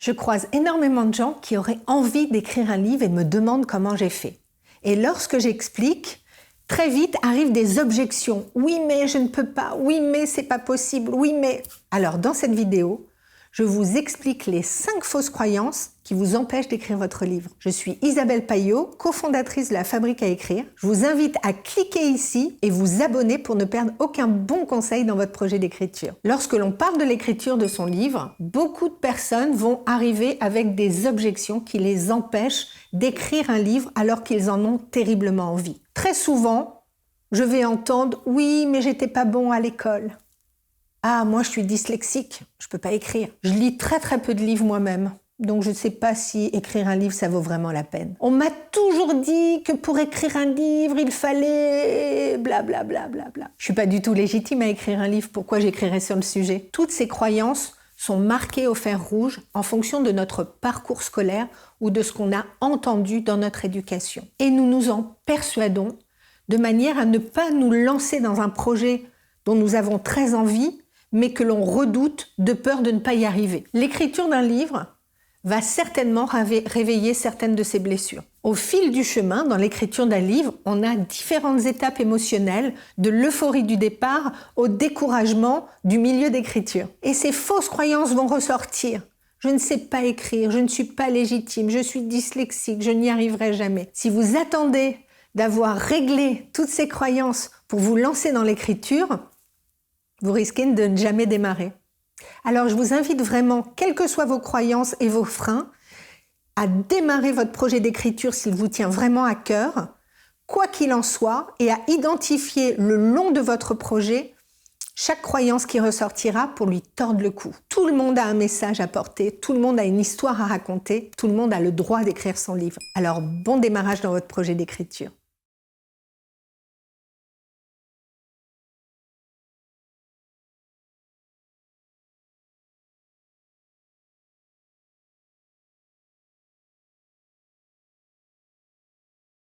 Je croise énormément de gens qui auraient envie d'écrire un livre et me demandent comment j'ai fait. Et lorsque j'explique, très vite arrivent des objections. Oui, mais je ne peux pas. Oui, mais c'est pas possible. Oui, mais... Alors, dans cette vidéo, je vous explique les 5 fausses croyances qui vous empêchent d'écrire votre livre. Je suis Isabelle Paillot, cofondatrice de la Fabrique à écrire. Je vous invite à cliquer ici et vous abonner pour ne perdre aucun bon conseil dans votre projet d'écriture. Lorsque l'on parle de l'écriture de son livre, beaucoup de personnes vont arriver avec des objections qui les empêchent d'écrire un livre alors qu'ils en ont terriblement envie. Très souvent, je vais entendre « Oui, mais j'étais pas bon à l'école ». Ah, moi je suis dyslexique, je peux pas écrire. Je lis très peu de livres moi-même, donc je ne sais pas si écrire un livre ça vaut vraiment la peine. On m'a toujours dit que pour écrire un livre, il fallait blablabla. Je suis pas du tout légitime à écrire un livre, pourquoi j'écrirais sur le sujet? Toutes ces croyances sont marquées au fer rouge en fonction de notre parcours scolaire ou de ce qu'on a entendu dans notre éducation. Et nous nous en persuadons de manière à ne pas nous lancer dans un projet dont nous avons très envie, mais que l'on redoute de peur de ne pas y arriver. L'écriture d'un livre va certainement réveiller certaines de ces blessures. Au fil du chemin, dans l'écriture d'un livre, on a différentes étapes émotionnelles, de l'euphorie du départ au découragement du milieu d'écriture. Et ces fausses croyances vont ressortir. Je ne sais pas écrire, je ne suis pas légitime, je suis dyslexique, je n'y arriverai jamais. Si vous attendez d'avoir réglé toutes ces croyances pour vous lancer dans l'écriture, vous risquez de ne jamais démarrer. Alors je vous invite vraiment, quelles que soient vos croyances et vos freins, à démarrer votre projet d'écriture s'il vous tient vraiment à cœur, quoi qu'il en soit, et à identifier le long de votre projet chaque croyance qui ressortira pour lui tordre le cou. Tout le monde a un message à porter, tout le monde a une histoire à raconter, tout le monde a le droit d'écrire son livre. Alors bon démarrage dans votre projet d'écriture.